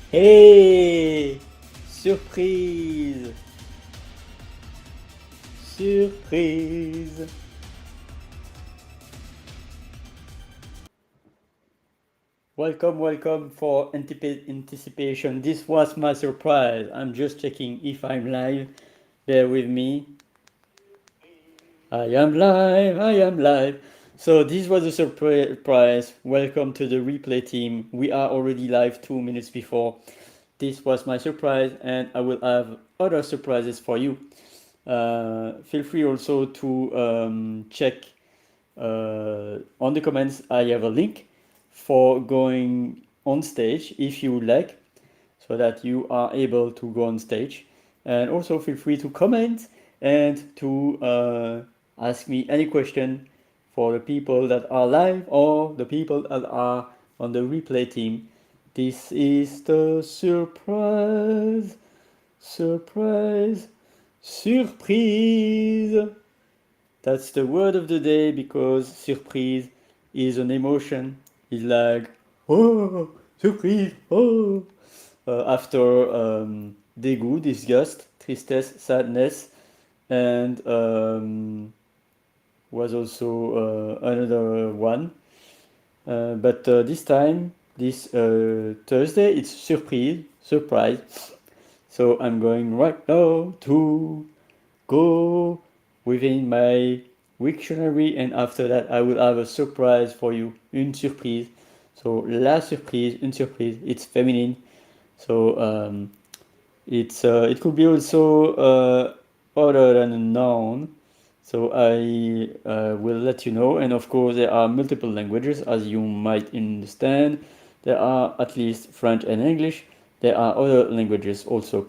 Hey! Surprise! Surprise! Welcome for anticipation. This was my surprise. I'm just checking if I'm live. Bear with me. I am live. So this was a surprise. Welcome to the replay team. We are already live 2 minutes before. This was my surprise, and I will have other surprises for you. Feel free also to check on the comments. I have a link for going on stage if you would like, so that you are able to go on stage. And also feel free to comment and to ask me any question for the people that are live or the people that are on the replay team. This is the surprise, surprise. That's the word of the day because surprise is an emotion. It's like, oh, surprise, oh. After dégoût, disgust, tristesse, sadness, and was also another one. But this time, this Thursday, it's surprise. So I'm going right now to go within my Wiktionary, and after that, I will have a surprise for you, une surprise. So la surprise, une surprise. It's feminine. So it could be also other than a noun. So I will let you know. And of course, there are multiple languages, as you might understand. There are at least French and English. There are other languages also.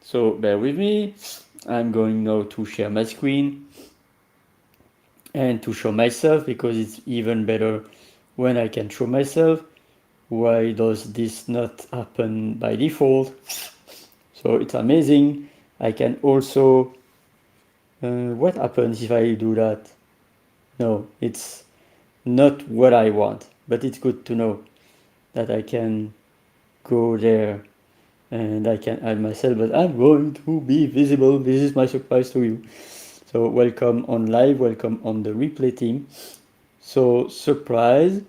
So bear with me. I'm going now to share my screen and to show myself because it's even better when I can show myself. Why does this not happen by default? So it's amazing. I can also. What happens if I do that? No, it's not what I want, but it's good to know that I can go there and I can add myself, but I'm going to be visible. This is my surprise to you. So welcome on live, welcome on the replay team. So surprise.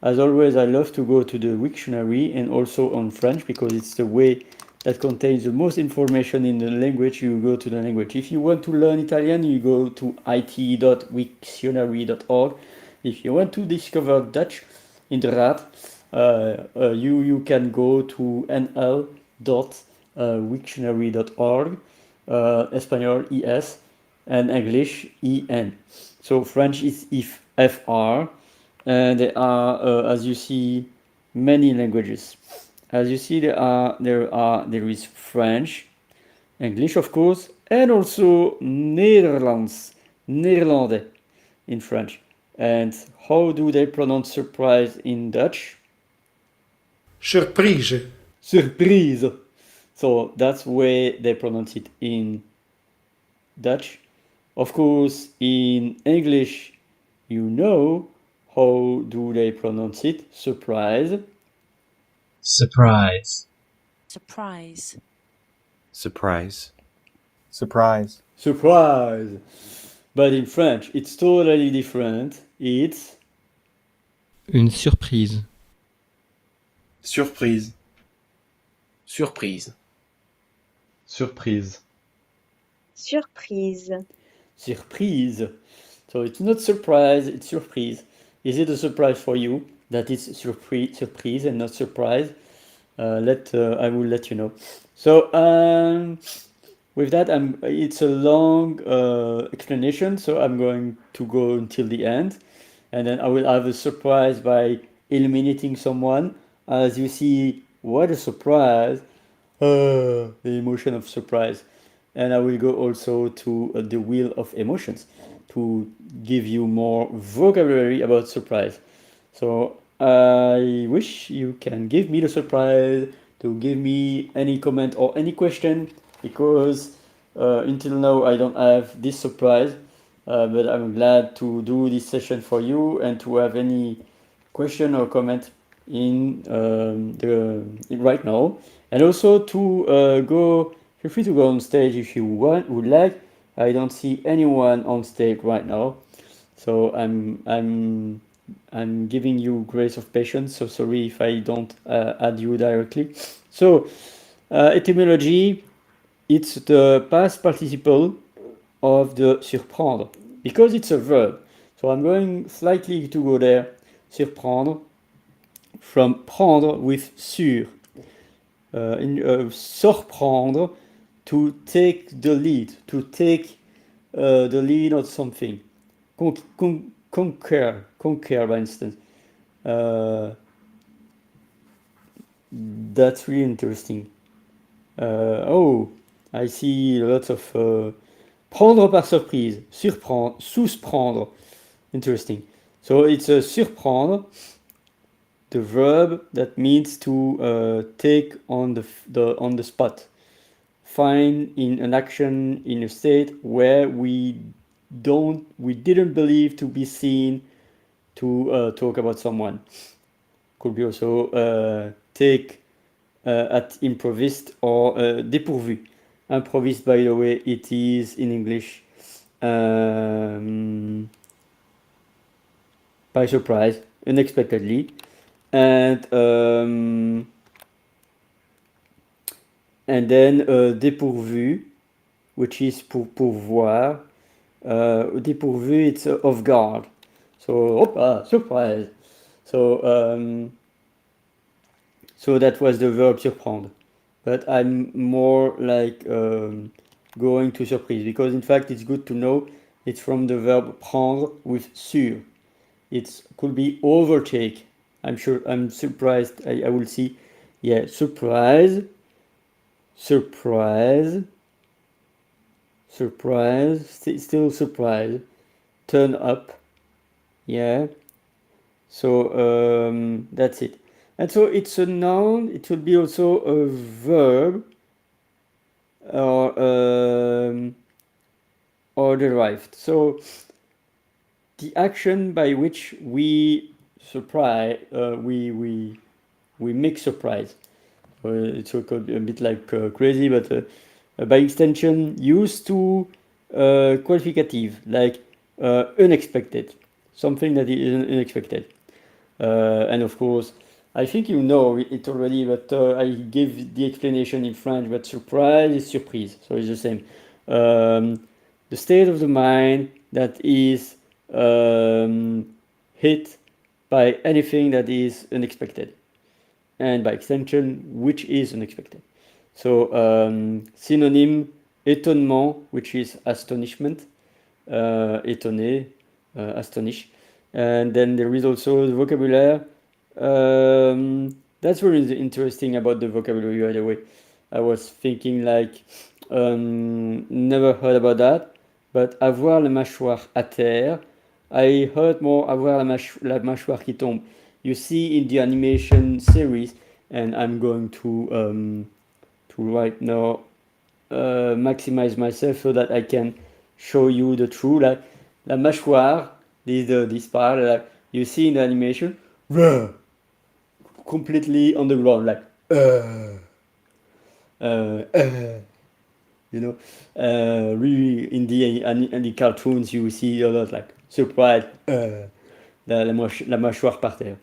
As always, I love to go to the Wiktionary and also on French because it's the way that contains the most information in the language. You go to the language. If you want to learn Italian, you go to it.wiktionary.org. If you want to discover Dutch, inderdaad, you can go to nl.wiktionary.org, Espanol ES, and English EN. So French is if FR, and there are, as you see, many languages. As you see, there is French, English, of course, and also Nederlandais in French. And how do they pronounce surprise in Dutch? Surpriise. Surprise. So that's where they pronounce it in Dutch. Of course, in English, you know how do they pronounce it? Surprise. Surprise. Surprise. Surprise. Surprise. Surprise. But in French, it's totally different. It's Une surprise. Surprise. Surprise. Surprise. Surprise. surprise. So it's not surprise, it's surprise. Is it a surprise for you that it's surprise and not surprise? I will let you know. So with that, it's a long explanation, so I'm going to go until the end, and then I will have a surprise by eliminating someone. As you see, what a surprise! The emotion of surprise, and I will go also to the wheel of emotions to give you more vocabulary about surprise. So I wish you can give me the surprise to give me any comment or any question because until now I don't have this surprise, but I'm glad to do this session for you and to have any question or comment in right now, and also to go. Feel free to go on stage if you would like. I don't see anyone on stage right now, so I'm giving you grace of patience. So sorry if I don't add you directly. So etymology, it's the past participle of the surprendre because it's a verb. So I'm going slightly to go there. Surprendre from prendre with sur. Surprendre, to take the lead, to take the lead on something. Conquer, for instance. That's really interesting. Oh, I see lots of prendre par surprise, surprendre, sous-prendre. Interesting. So it's a surprendre, the verb that means to take on the spot, find in an action in a state where we didn't believe to be seen to talk about someone. Could be also take at improvised or dépourvu. Improvised, by the way, it is in English by surprise, unexpectedly, and then dépourvu, which is pourvoir. Dépourvu, it's off guard. So, surprise. So that was the verb surprendre. But I'm more like going to surprise because in fact it's good to know it's from the verb prendre with sur. It could be overtake. I'm surprised. I will see. Yeah, surprise, surprise, surprise, still surprise. Turn up. Yeah. So that's it. And so it's a noun. It will be also a verb or derived. So the action by which we surprise, we make surprise. It's a bit like crazy, but by extension, used to qualificative, like unexpected, something that is unexpected. And of course, I think you know it already, but I gave the explanation in French, but surprise is surprise, so it's the same. The state of the mind that is hit by anything that is unexpected, and by extension, which is unexpected. So synonym, étonnement, which is astonishment, étonné, astonish. And then there is also the vocabulary. That's very interesting about the vocabulary, by the way. I was thinking like, never heard about that, but avoir la mâchoire à terre. I heard more avoir la mâchoire qui tombe. You see in the animation series, and I'm going to right now maximize myself so that I can show you the true, like la mâchoire, this part, like you see in the animation, completely on the ground, like you know, really in the cartoons you see a lot like surprise, la mâchoire par terre.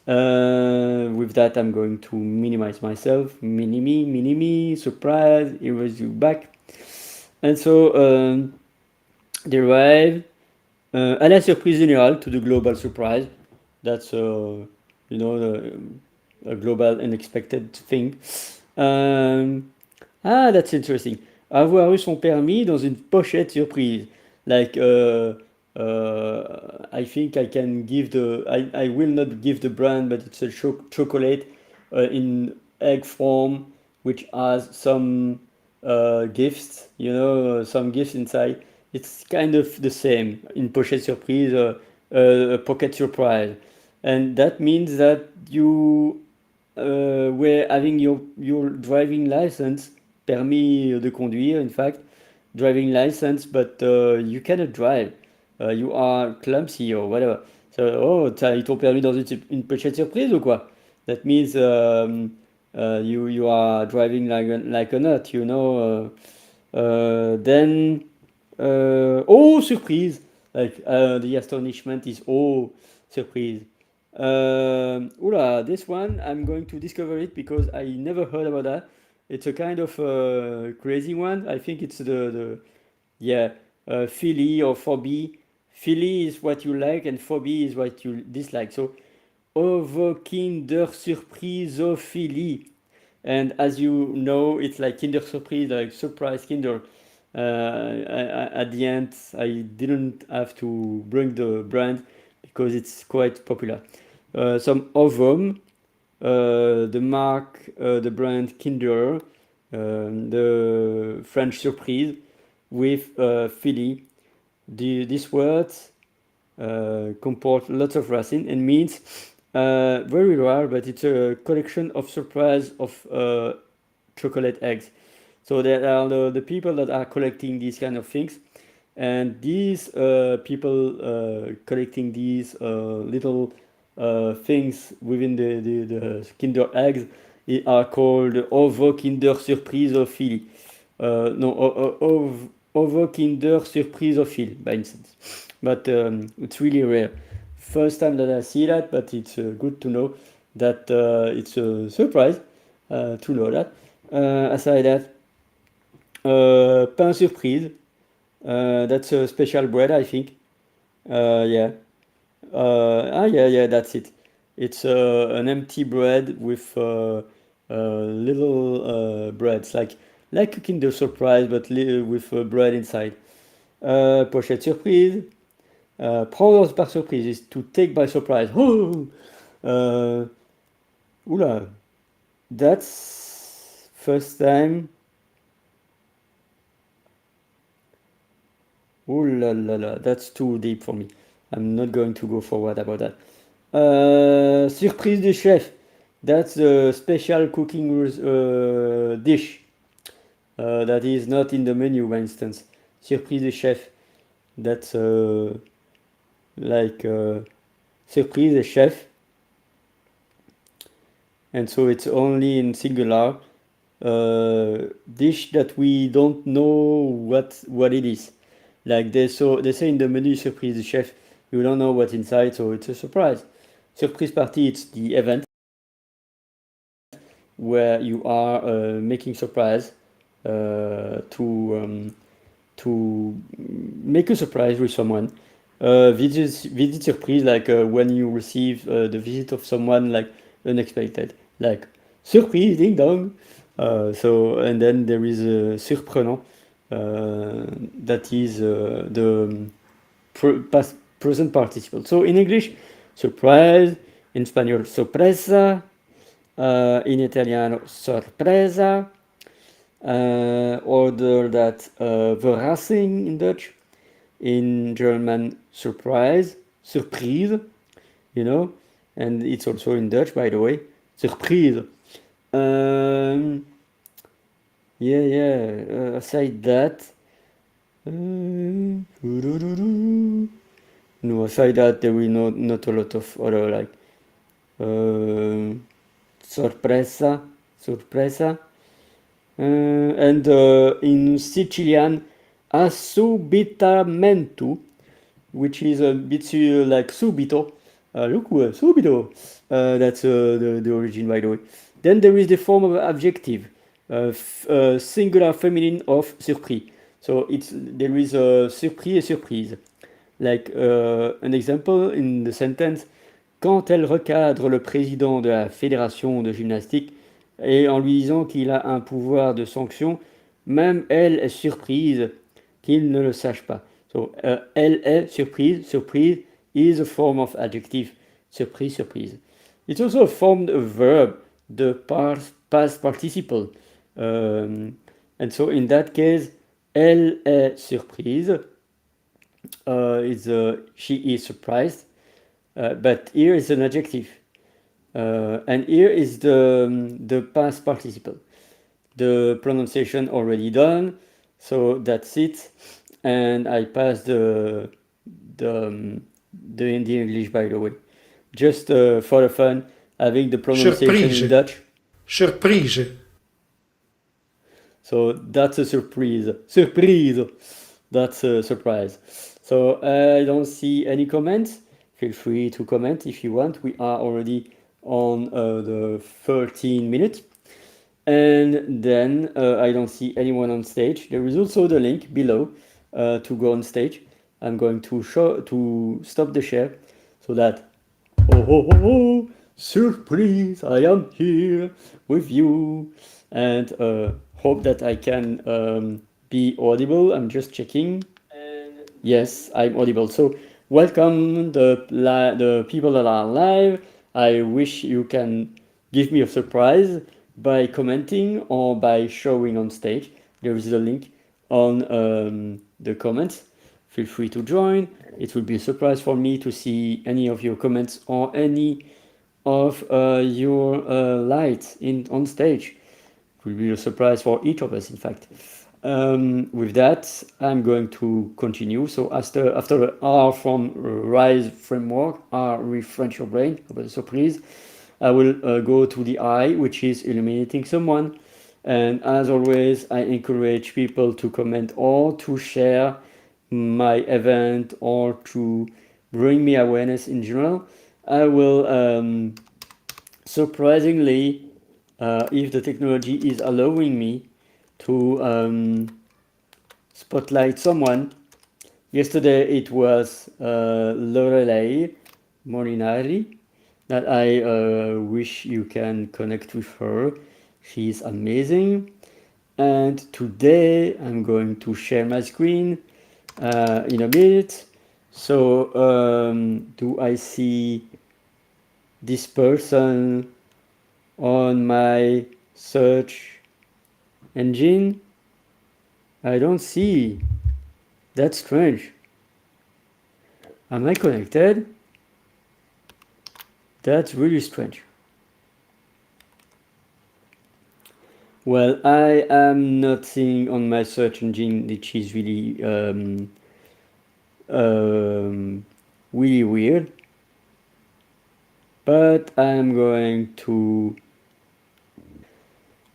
With that, I'm going to minimize myself. Mini-me, surprise, erase you back. And so, derive à la surprise générale, to the global surprise. That's, you know, a global unexpected thing. That's interesting. Avoir eu son permis dans une pochette surprise. Like, I think I can give I will not give the brand, but it's a chocolate in egg form, which has some gifts, you know, some gifts inside. It's kind of the same in pochette surprise, pocket surprise. And that means that you were having your driving license, permis de conduire, in fact, driving license, but you cannot drive. You are clumsy or whatever. So, oh, t'as eu ton permis dans une pochette surprise ou quoi? That means you are driving like a nut, you know. Then oh, surprise! Like the astonishment is oh, surprise. This one I'm going to discover it because I never heard about that. It's a kind of crazy one. I think it's the yeah, Philly or phobie. Philly is what you like and phobie is what you dislike. So over Kindersurprisophilie. And as you know, it's like Kinder Surprise, like surprise Kinder. At the end, I didn't have to bring the brand because it's quite popular. Some of them, the mark, the brand Kinder, the French Surprise with Philly. These words comport lots of racine and means very rare, but it's a collection of surprise of chocolate eggs. So there are the people that are collecting these kind of things, and these people collecting these little things within the Kinder eggs are called Ovo Kinder Surprisophilie. No, Ovo Kinder Surprisophile, by instance. But it's really rare. First time that I see that, but it's good to know that it's a surprise to know that. Aside that, pain surprise. That's a special bread, I think. Yeah. Yeah, that's it. It's an empty bread with little breads, like a Kinder Surprise, but with bread inside. Pochette surprise. Prendre par surprise is to take by surprise. Oh! Oula, that's first time. Ooh la la la, that's too deep for me. I'm not going to go forward about that. Surprise du chef. That's a special cooking dish that is not in the menu, for instance. Surprise du chef. That's like surprise du chef. And so it's only in singular. Dish that we don't know what it is. Like they say in the menu surprise du chef, you don't know what's inside, so it's a surprise. Surprise party, it's the event where you are making surprise to make a surprise with someone. Visit surprise, like when you receive the visit of someone like unexpected, like surprise, ding dong. And then there is surprenant, that is the past present participle. So in English, surprise. In Spanish, sorpresa. In Italiano, sorpresa. Order that Verrassing in Dutch. In German, surprise, surprise, you know, and it's also in Dutch, by the way, surprise. Aside that, no, aside that, there will not a lot of other like sorpresa, and in Sicilian, assubitamento, which is a bit like subito. Look, subito. That's the origin, by the way. Then there is the form of adjective, singular feminine of surpris. So there is a surpris et surprise. Like an example in the sentence, quand elle recadre le président de la fédération de gymnastique et en lui disant qu'il a un pouvoir de sanction, même elle est surprise qu'il ne le sache pas. So, elle est surprise. Surprise is a form of adjective. Surprise. It's also a form of verb, the past participle. And so in that case, elle est surprise. She is surprised. But here is an adjective. And here is the past participle. The pronunciation already done, so that's it. And I passed the English, by the way. Just for the fun, having the pronunciation Surpriiiiiise. in Dutch. Surpriiiiiise. So that's a surprise. Surprise! That's a surprise. So I don't see any comments. Feel free to comment if you want. We are already on the 13 minutes. And then I don't see anyone on stage. There is also the link below to go on stage. I'm going to stop the share so that surprise! I am here with you, and hope that I can be audible. I'm just checking. Yes, I'm audible. So welcome the people that are live. I wish you can give me a surprise by commenting or by showing on stage. There is a link on the comments. Feel free to join. It will be a surprise for me to see any of your comments or any of your lights on stage. It will be a surprise for each of us, in fact. With that, I'm going to continue. So after R from RISE framework, R ReFrench your brain, about the surprise, I will go to the I, which is illuminating someone. And as always, I encourage people to comment or to share my event or to bring me awareness in general. I will surprisingly, if the technology is allowing me to spotlight someone. Yesterday it was Lorelei Molinari that I wish you can connect with her. She's amazing. And today I'm going to share my screen in a minute. So do I see this person on my search engine? I don't see. That's strange. Am I connected? That's really strange. Well, I am not seeing on my search engine, which is really really weird. But I'm going to,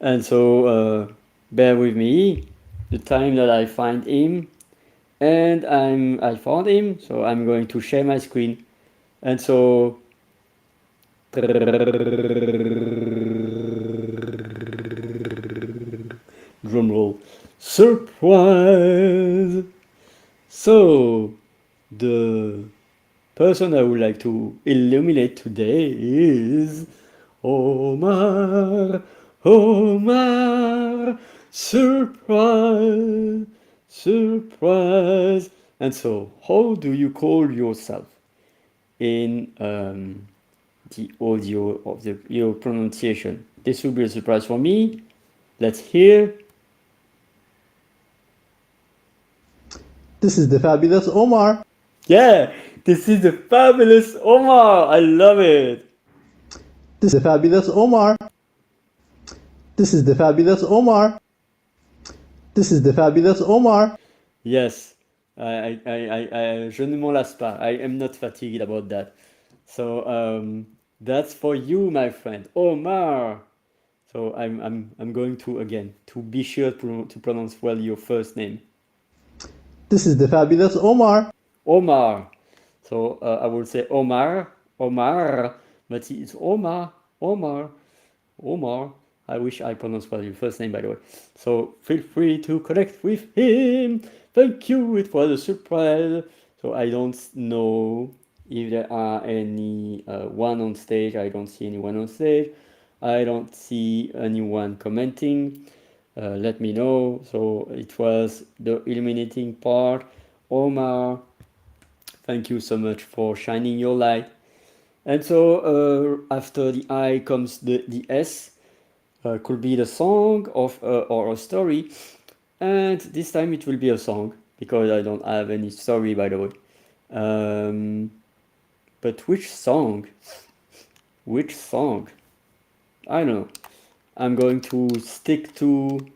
and so bear with me. The time that I find him, and I found him, so I'm going to share my screen. And so drum roll, surprise! So the person I would like to illuminate today is Omar. Omar, surprise, surprise. And so, how do you call yourself in the audio of your pronunciation? This will be a surprise for me. Let's hear. This is the fabulous Omar. Yeah, this is the fabulous Omar. I love it. This is the fabulous Omar. This is the fabulous Omar. This is the fabulous Omar. Yes, je ne m'en lasse pas. I am not fatigued about that. So that's for you, my friend, Omar. So I'm going to again to be sure to pronounce well your first name, This is the fabulous Omar. Omar. So I will say Omar, Omar, but it's Omar, Omar, Omar. I wish I pronounced well your first name, by the way. So feel free to connect with him. Thank you. It was a surprise. So I don't know if there are any one on stage. I don't see anyone on stage. I don't see anyone commenting. Let me know. So it was the illuminating part. Omar, thank you so much for shining your light. And so after the I comes the S. Could be the song of or a story, and this time it will be a song because I don't have any story, by the way. But which song? Which song? I don't know. I'm going to stick to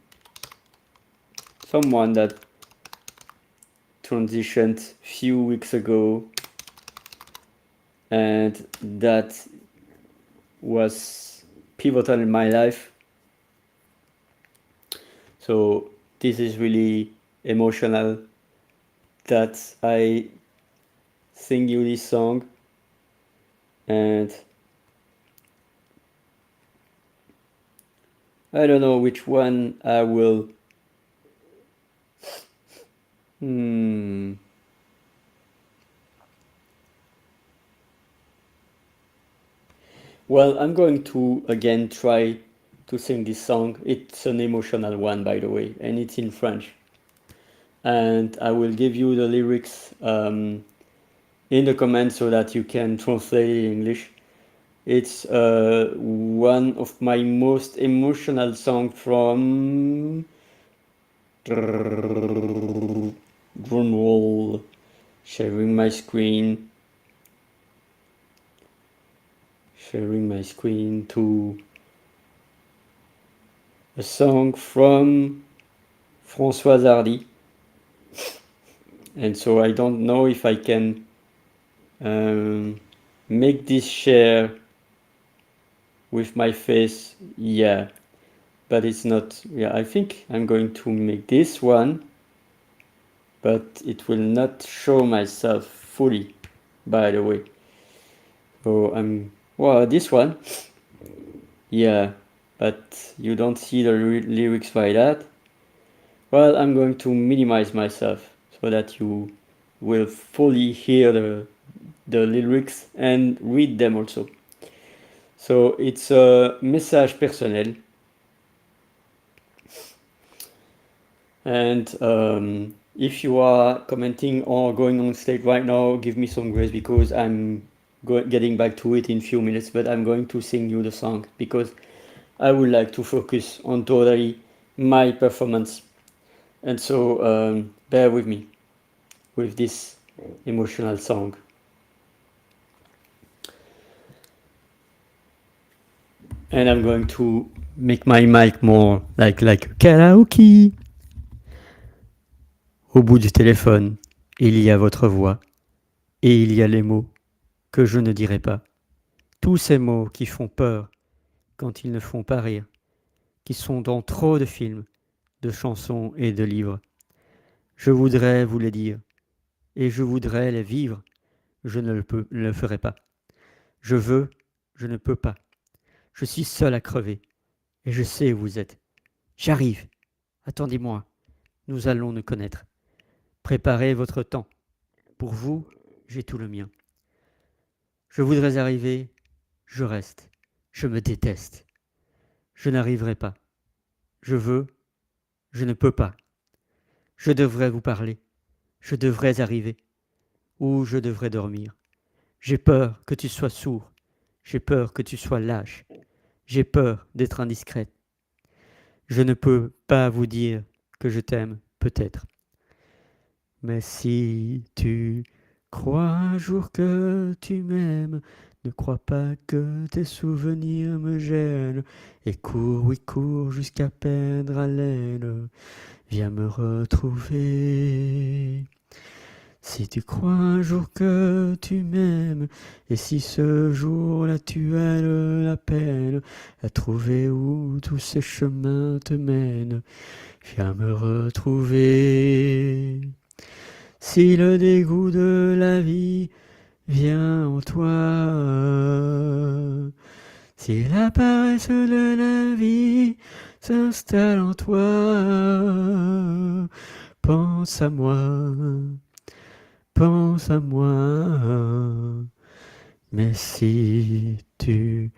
someone that transitioned few weeks ago, and that was pivotal in my life. So this is really emotional that I sing you this song, and I don't know which one I will. Well, I'm going to again try to sing this song. It's an emotional one, by the way, and it's in French. And I will give you the lyrics in the comments so that you can translate it in English. It's one of my most emotional songs from drumroll, sharing my screen to a song from Françoise Hardy. And so I don't know if I can make this share with my face. Yeah, but it's not. Yeah, I think I'm going to make this one, but it will not show myself fully, by the way. So this one. Yeah, but you don't see the lyrics by that. Well, I'm going to minimize myself so that you will fully hear the lyrics and read them also. So it's a message personnel. And if you are commenting or going on stage right now, give me some grace because I'm getting back to it in a few minutes, but I'm going to sing you the song because I would like to focus on totally my performance. And so bear with me with this emotional song. And I'm going to make my mic more like a karaoke. Au bout du téléphone, il y a votre voix et il y a les mots que je ne dirai pas. Tous ces mots qui font peur quand ils ne font pas rire, qui sont dans trop de films, de chansons et de livres. Je voudrais vous les dire et je voudrais les vivre. Je ne le ferai pas. Je veux, je ne peux pas. Je suis seul à crever et je sais où vous êtes. J'arrive. Attendez-moi. Nous allons nous connaître. Préparez votre temps. Pour vous, j'ai tout le mien. Je voudrais arriver, je reste. Je me déteste. Je n'arriverai pas. Je veux, je ne peux pas. Je devrais vous parler. Je devrais arriver. Ou je devrais dormir. J'ai peur que tu sois sourd. J'ai peur que tu sois lâche. J'ai peur d'être indiscrète. Je ne peux pas vous dire que je t'aime, peut-être. Mais si tu crois un jour que tu m'aimes, ne crois pas que tes souvenirs me gênent. Et cours, oui, cours jusqu'à perdre haleine. Viens me retrouver. Si tu crois un jour que tu m'aimes, et si ce jour-là tu as la peine à trouver où tous ces chemins te mènent, viens me retrouver. Si le dégoût de la vie vient en toi, si la paresse de la vie s'installe en toi, pense à moi. Pense à moi, mais si tu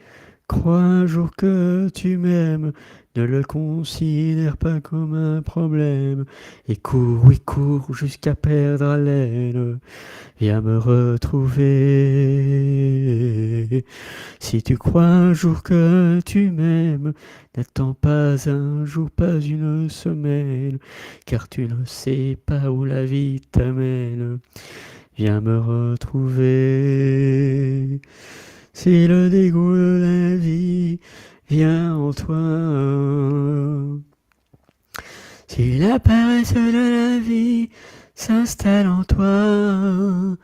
crois un jour que tu m'aimes, ne le considère pas comme un problème, et cours, oui, cours jusqu'à perdre haleine, viens me retrouver. Si tu crois un jour que tu m'aimes, n'attends pas un jour, pas une semaine, car tu ne sais pas où la vie t'amène. Viens me retrouver. Si le dégoût de la vie vient en toi, si la paresse de la vie s'installe en toi,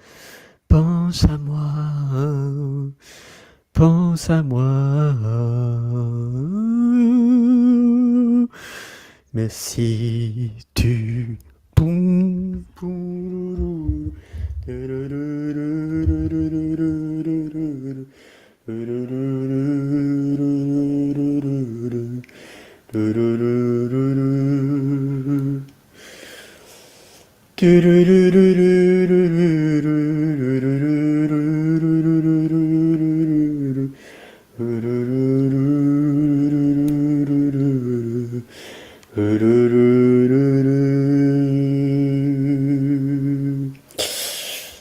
pense à moi. pense à moi. Mais si tu... Boum, boum,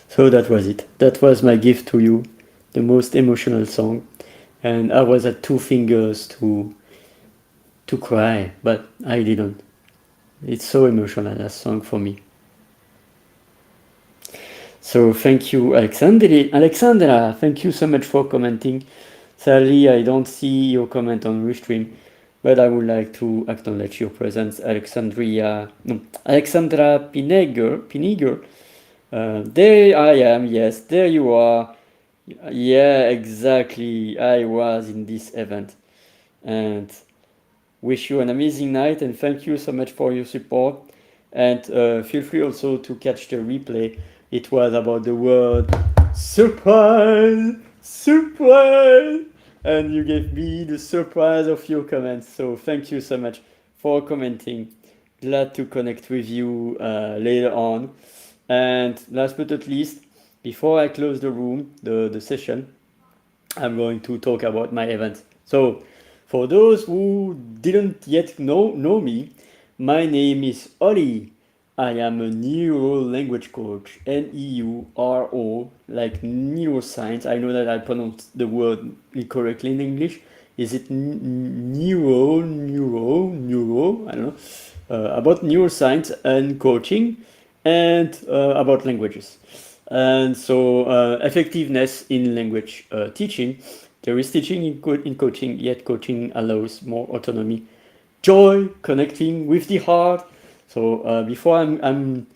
So that was it. That was my gift to you, the most emotional song. And I was at two fingers to cry, but I didn't. It's so emotional, that song for me. So thank you, Alexandra, thank you so much for commenting. Sadly, I don't see your comment on Restream, but I would like to acknowledge your presence, Alexandra Pineger. There I am, yes, there you are. Yeah, exactly. I was in this event. And wish you an amazing night and thank you so much for your support. And feel free also to catch the replay. It was about the word surprise, surprise, and you gave me the surprise of your comments. So thank you so much for commenting. Glad to connect with you later on. And last but not least, before I close the room, the session, I'm going to talk about my event. So, for those who didn't yet know me, my name is Ollie. I am a neuro language coach, Neuro, like neuroscience. I know that I pronounced the word incorrectly in English. Is it neuro? I don't know. About neuroscience and coaching, and about languages. And so, effectiveness in language teaching. There is teaching in coaching, yet coaching allows more autonomy, joy, connecting with the heart. So before I'm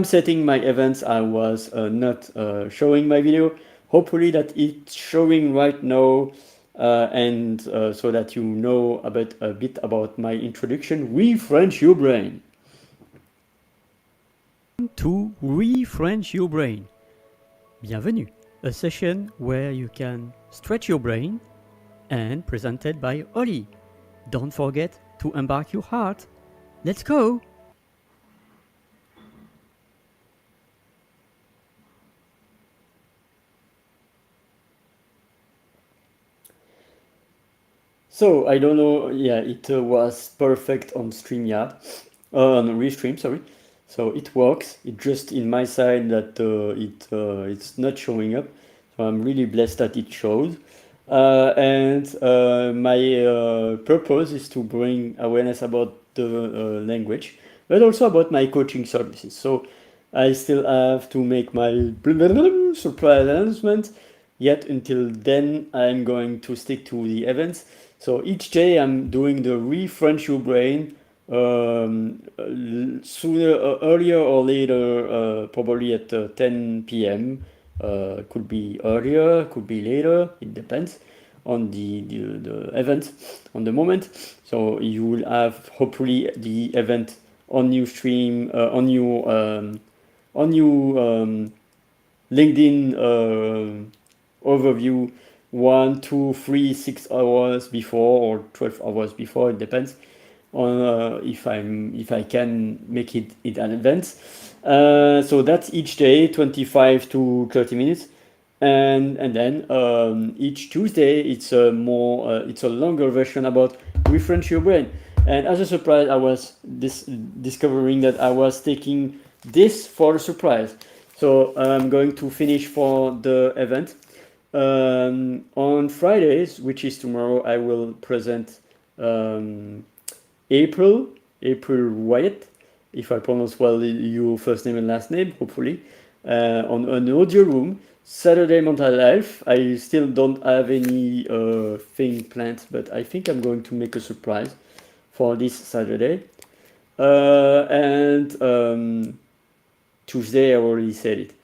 setting my events, I was not showing my video. Hopefully that it's showing right now, and so that you know a bit about my introduction. ReFrench your brain. To ReFrench your brain. Bienvenue, a session where you can stretch your brain and presented by Ollie. Don't forget to embark your heart. Let's go! So I don't know, yeah, it was perfect on StreamYard, on Restream, sorry. So it works. It just in my side that it's not showing up. So I'm really blessed that it shows. And my purpose is to bring awareness about the language, but also about my coaching services. So I still have to make my surprise announcement. Yet until then, I'm going to stick to the events. So each day I'm doing the ReFrench Your Brain, sooner, earlier or later, probably at 10 p.m. Could be earlier, could be later. It depends on the event, on the moment. So you will have hopefully the event on your stream, on your LinkedIn overview 1, 2, 3, 6 hours before or 12 hours before. It depends on if I can make it an event. So that's each day, 25 to 30 minutes. And then each Tuesday it's a longer version about ReFrench your brain. And as a surprise, I was discovering that I was taking this for a surprise. So I'm going to finish for the event. On Fridays, which is tomorrow, I will present April Wyatt, if I pronounce well your first name and last name, hopefully, on an audio room. Saturday mental health. I still don't have any thing planned, but I think I'm going to make a surprise for this Saturday. And Tuesday, I already said it.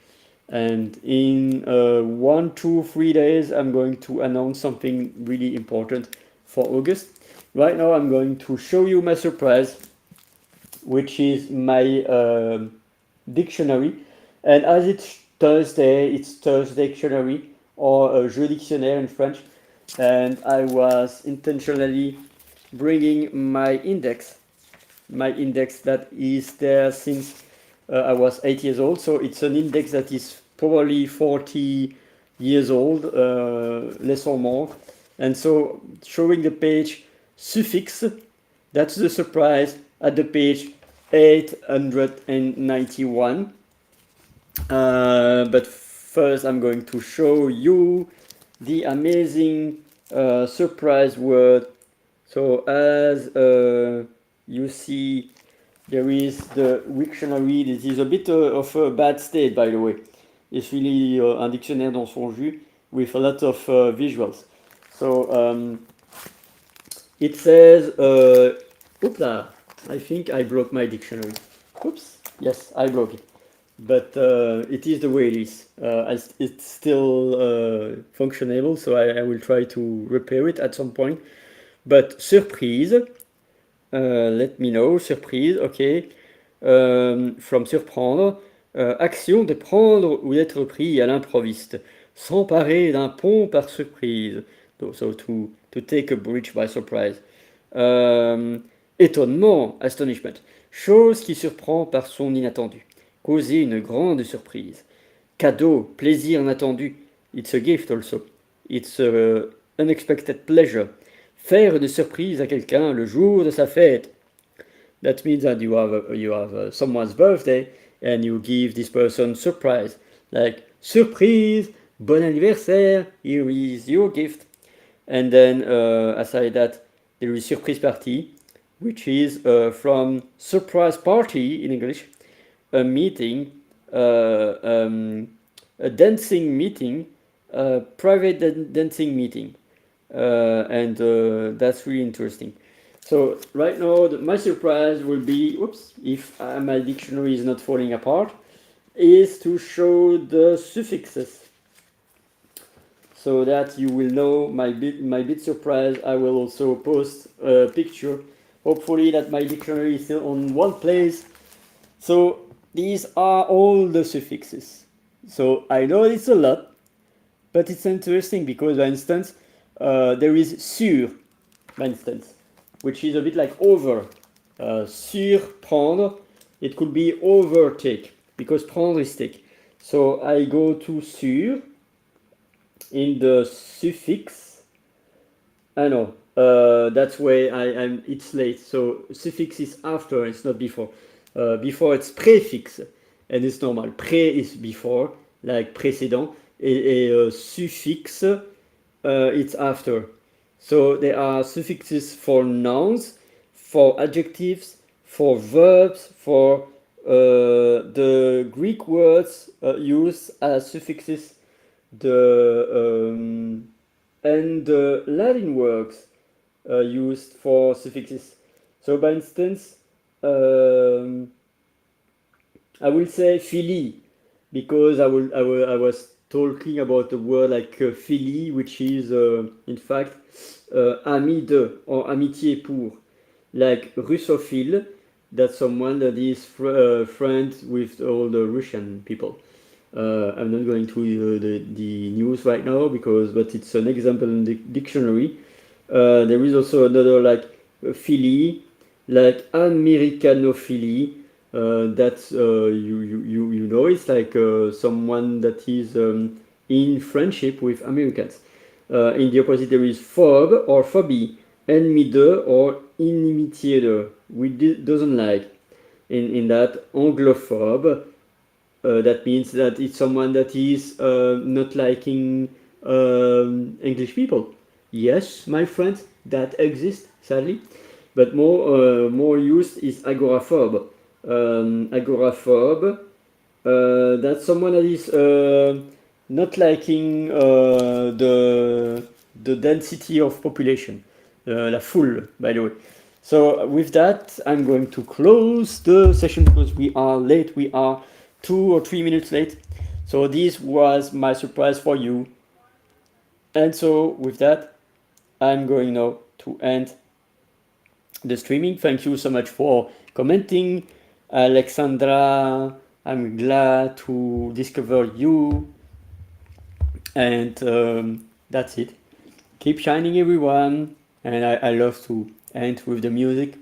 And in 1, 2, 3 days, I'm going to announce something really important for August. Right now, I'm going to show you my surprise, which is my dictionary. And as it's Thursday dictionary, or Jeu dictionnaire in French. And I was intentionally bringing my index that is there since I was 8 years old. So it's an index that is probably 40 years old, less or more. And so showing the page suffix, that's the surprise at the page 891. But first I'm going to show you the amazing surprise word. So as you see, there is the dictionary. This is a bit of a bad state, by the way. It's really un dictionnaire dans son jus with a lot of visuals. So it says, oopla, I think I broke my dictionary. Oops, yes, I broke it. But it is the way it is. It's still functionable, so I will try to repair it at some point. But surprise, let me know, surprise, okay. From surprendre, action de prendre ou d'être pris à l'improviste, s'emparer d'un pont par surprise. So to take a bridge by surprise. Étonnement, astonishment, chose qui surprend par son inattendu, causer une grande surprise. Cadeau, plaisir inattendu, it's a gift also, it's a unexpected pleasure. Faire une surprise à quelqu'un le jour de sa fête. That means that you have someone's birthday and you give this person surprise. Like, surprise, bon anniversaire, here is your gift. And then aside that, there is surprise party, which is from surprise party in English, a meeting, a dancing meeting, a private dancing meeting. And that's really interesting. So right now, my surprise will be, oops, if my dictionary is not falling apart, is to show the suffixes. So that you will know my bit surprise. I will also post a picture. Hopefully that my dictionary is still on one place. So these are all the suffixes. So I know it's a lot, but it's interesting because, for instance, there is sur, for instance, which is a bit like over. Surprendre, it could be overtake, because prendre is take. So I go to sur, in the suffix. I know, that's where it's late. So suffix is after, it's not before. Before it's préfixe, and it's normal. Pré is before, like précédent, et suffix, it's after. So there are suffixes for nouns, for adjectives, for verbs, for the Greek words used as suffixes, and the Latin words used for suffixes. So, by instance, I will say fili, because I was talking about the word like fili, which is in fact ami de, or amitié pour, like Russophile, that's someone that is friends with all the Russian people. I'm not going to the news right now, but it's an example in the dictionary. There is also another like philly, like Americanophilie. That's you know, it's like someone that is in friendship with Americans. In the opposite, there is phobe or phobie, ennemi de or inimitié de, we doesn't like. In that, anglophobe, that means that it's someone that is not liking English people. Yes, my friends, that exists, sadly. But more used is agoraphobe. Agoraphobe, that's someone that is not liking the density of population, la foule, by the way. So with that, I'm going to close the session because we are late. We are 2 or 3 minutes late. So this was my surprise for you. And so with that, I'm going now to end the streaming. Thank you so much for commenting, Alexandra. I'm glad to discover you. And that's it. Keep shining, everyone. And I love to end with the music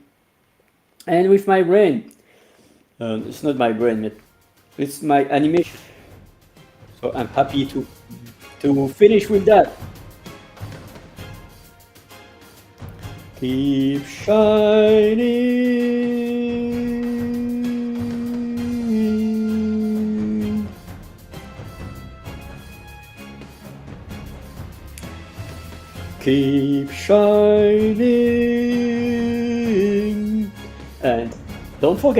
and with my brain. It's not my brain, it's my animation. So I'm happy to finish with that. Keep shining. Keep shining. And don't forget.